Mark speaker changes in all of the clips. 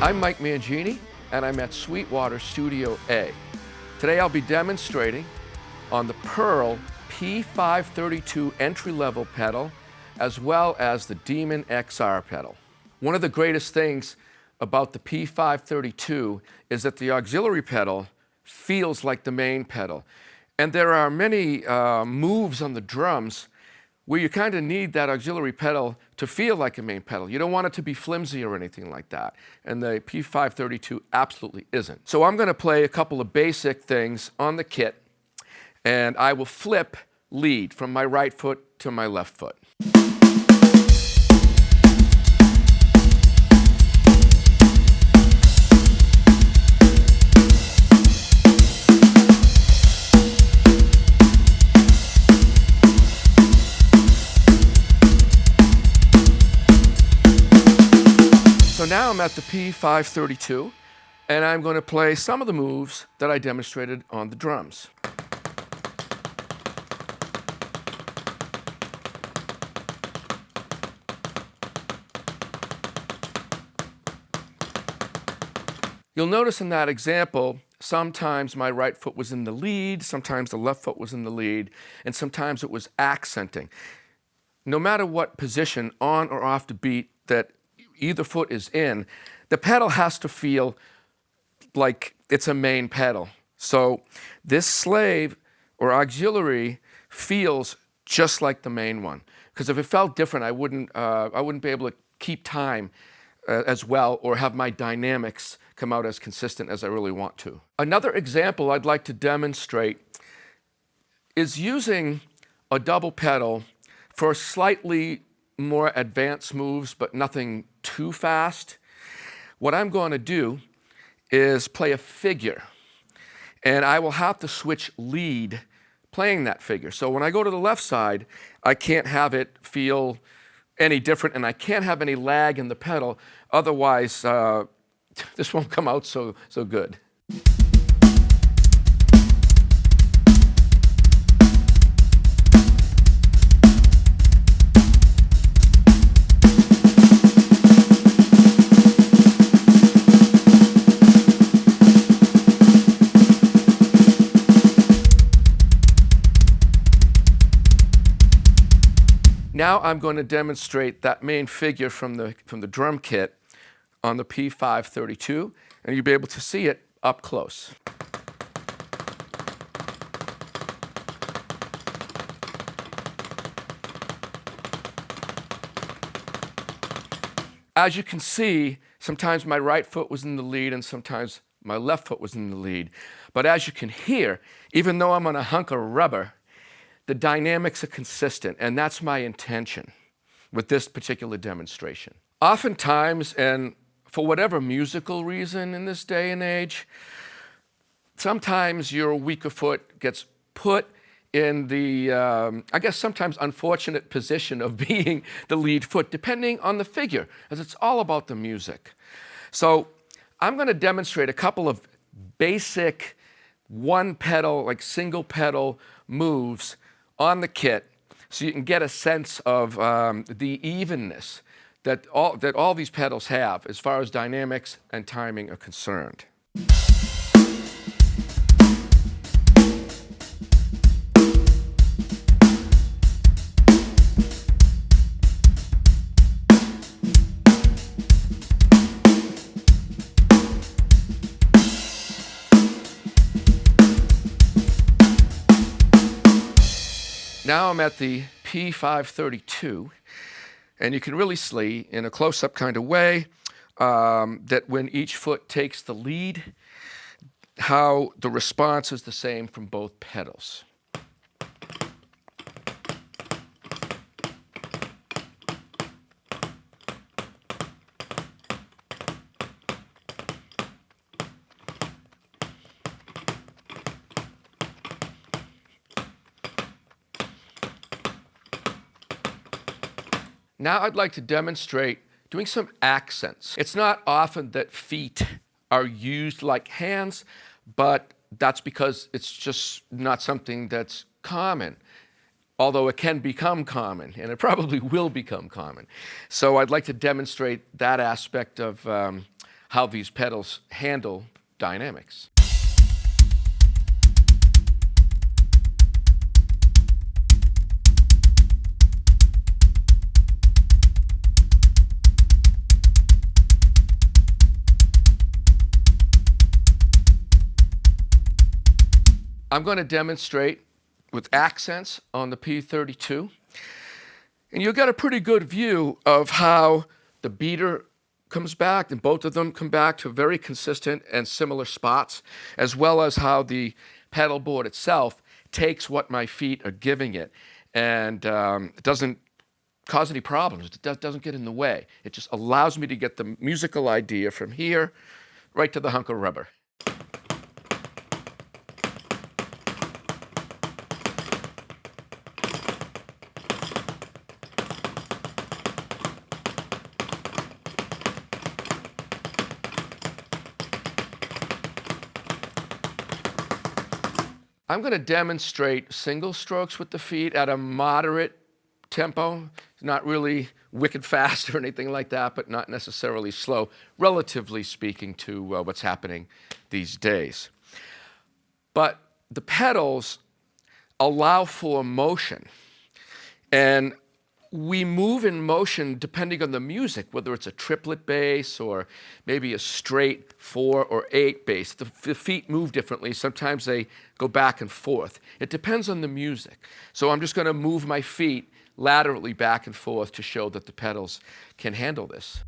Speaker 1: I'm Mike Mangini, and I'm at Sweetwater Studio A. Today I'll be demonstrating on the Pearl P532 entry-level pedal, as well as the Demon XR pedal. One of the greatest things about the P532 is that the auxiliary pedal feels like the main pedal. And there are many moves on the drums where you kind of need that auxiliary pedal to feel like a main pedal. You don't want it to be flimsy or anything like that. And the P532 absolutely isn't. So I'm going to play a couple of basic things on the kit, and I will flip lead from my right foot to my left foot. So now I'm at the P532, and I'm going to play some of the moves that I demonstrated on the drums. You'll notice in that example, sometimes my right foot was in the lead, sometimes the left foot was in the lead, and sometimes it was accenting. No matter what position, on or off the beat, that either foot is in, the pedal has to feel like it's a main pedal. So this slave or auxiliary feels just like the main one. Because if it felt different, I wouldn't be able to keep time as well, or have my dynamics come out as consistent as I really want to. Another example I'd like to demonstrate is using a double pedal for slightly more advanced moves, but nothing too fast. What I'm going to do is play a figure, and I will have to switch lead playing that figure. So when I go to the left side, I can't have it feel any different, and I can't have any lag in the pedal. Otherwise, this won't come out so good. Now I'm going to demonstrate that main figure from the drum kit on the P532, and you'll be able to see it up close. As you can see, sometimes my right foot was in the lead and sometimes my left foot was in the lead. But as you can hear, even though I'm on a hunk of rubber, the dynamics are consistent, and that's my intention with this particular demonstration. Oftentimes, and for whatever musical reason in this day and age, sometimes your weaker foot gets put in the, I guess sometimes unfortunate position of being the lead foot, depending on the figure, as it's all about the music. So I'm going to demonstrate a couple of basic one pedal, like single pedal moves on the kit, so you can get a sense of the evenness that all these pedals have as far as dynamics and timing are concerned. Now I'm at the P532, and you can really see in a close-up kind of way that when each foot takes the lead, how the response is the same from both pedals. Now I'd like to demonstrate doing some accents. It's not often that feet are used like hands, but that's because it's just not something that's common. although it can become common, and it probably will become common. So I'd like to demonstrate that aspect of how these pedals handle dynamics. I'm going to demonstrate with accents on the P32. And you'll get a pretty good view of how the beater comes back, and both of them come back to very consistent and similar spots, as well as how the pedal board itself takes what my feet are giving it, and it doesn't cause any problems. It doesn't get in the way. It just allows me to get the musical idea from here right to the hunk of rubber. I'm going to demonstrate single strokes with the feet at a moderate tempo, not really wicked fast or anything like that, but not necessarily slow, relatively speaking to what's happening these days. But the pedals allow for motion, and we move in motion depending on the music, whether it's a triplet bass or maybe a straight 4 or 8 bass. The feet move differently. Sometimes they go back and forth. It depends on the music. So I'm just going to move my feet laterally back and forth to show that the pedals can handle this.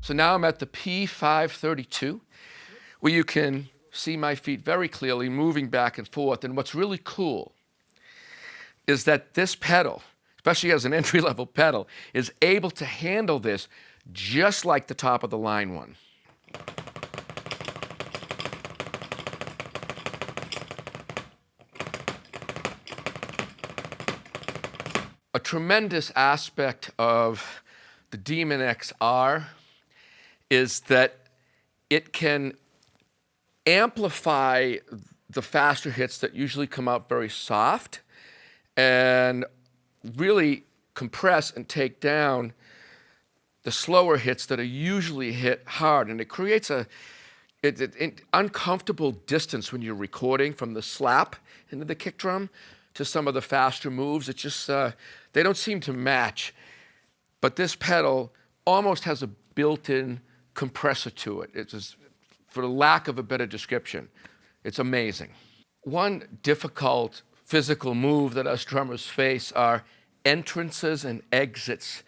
Speaker 1: So now I'm at the P532. where you can see my feet very clearly moving back and forth. And what's really cool is that this pedal, especially as an entry-level pedal, is able to handle this just like the top of the line one. A tremendous aspect of the Demon XR is that it can amplify the faster hits that usually come out very soft and really compress and take down the slower hits that are usually hit hard. And it creates an uncomfortable distance when you're recording from the slap into the kick drum to some of the faster moves. It just, they don't seem to match. But this pedal almost has a built-in compressor to it. It's just, for lack of a better description, it's amazing. One difficult physical move that us drummers face are entrances and exits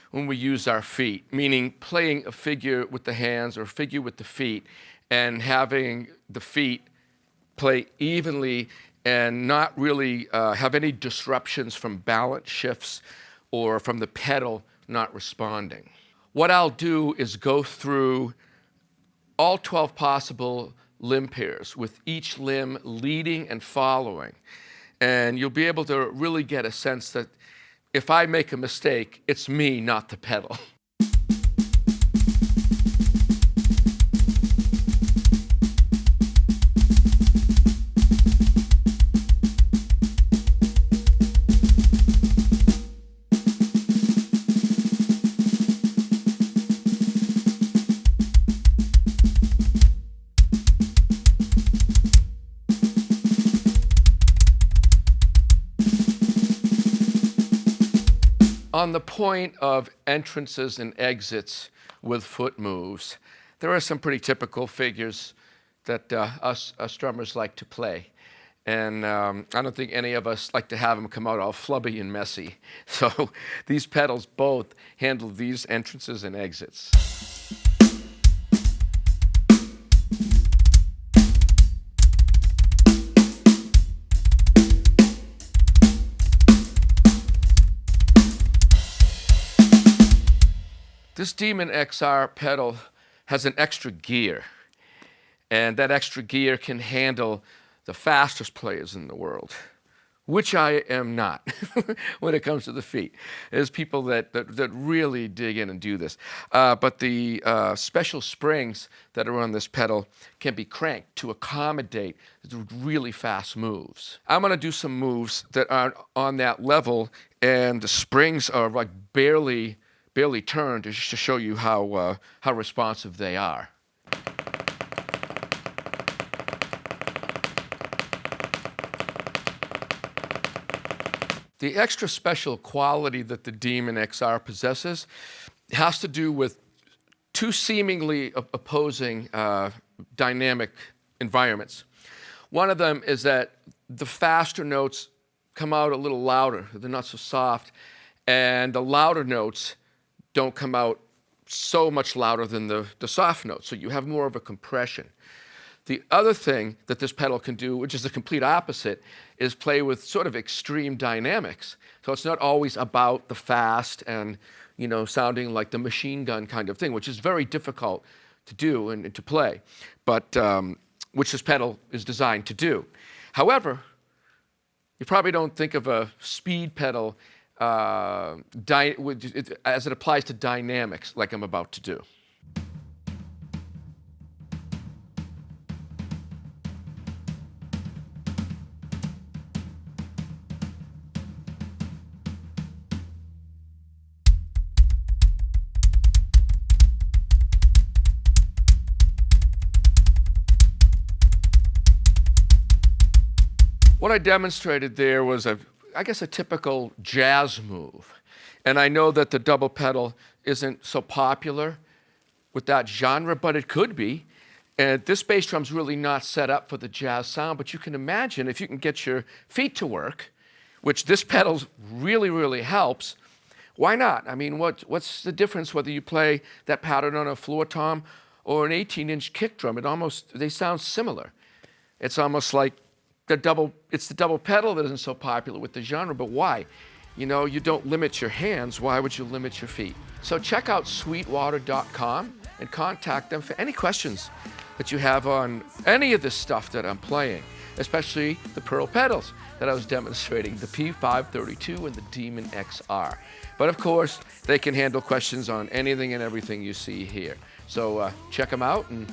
Speaker 1: when we use our feet, meaning playing a figure with the hands or a figure with the feet and having the feet play evenly and not really have any disruptions from balance shifts or from the pedal not responding. What I'll do is go through all 12 possible limb pairs with each limb leading and following. And you'll be able to really get a sense that if I make a mistake, it's me, not the pedal. On the point of entrances and exits with foot moves, there are some pretty typical figures that us drummers like to play. And I don't think any of us like to have them come out all flubby and messy. So these pedals both handle these entrances and exits. This Demon XR pedal has an extra gear, and that extra gear can handle the fastest players in the world which I am not when it comes to the feet. There's people that really dig in and do this. But the special springs that are on this pedal can be cranked to accommodate the really fast moves. I'm gonna do some moves that aren't on that level, and the springs are like barely turned, just to show you how responsive they are. The extra special quality that the Demon XR possesses has to do with two seemingly opposing dynamic environments. One of them is that the faster notes come out a little louder. They're not so soft. And the louder notes don't come out so much louder than the soft notes. So you have more of a compression. The other thing that this pedal can do, which is the complete opposite, is play with sort of extreme dynamics. So it's not always about the fast and, you know, sounding like the machine gun kind of thing, which is very difficult to do and to play, but which this pedal is designed to do. However, you probably don't think of a speed pedal as it applies to dynamics like I'm about to do. What I demonstrated there was I guess a typical jazz move. And I know that the double pedal isn't so popular with that genre, but it could be. And this bass drum's really not set up for the jazz sound, but you can imagine if you can get your feet to work, which this pedal really helps, why not? I mean, what's the difference whether you play that pattern on a floor tom or an 18-inch kick drum? They sound similar. It's almost like it's the double pedal that isn't so popular with the genre, but why? You know, you don't limit your hands, why would you limit your feet? So check out Sweetwater.com and contact them for any questions that you have on any of this stuff that I'm playing, especially the Pearl pedals that I was demonstrating, the P532 and the Demon XR. But of course, they can handle questions on anything and everything you see here. So check them out and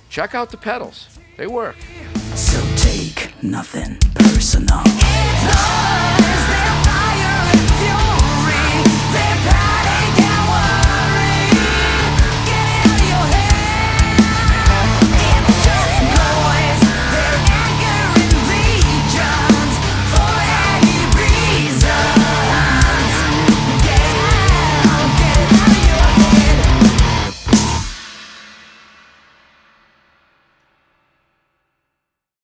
Speaker 1: check out the pedals. They work.
Speaker 2: So take nothing personal.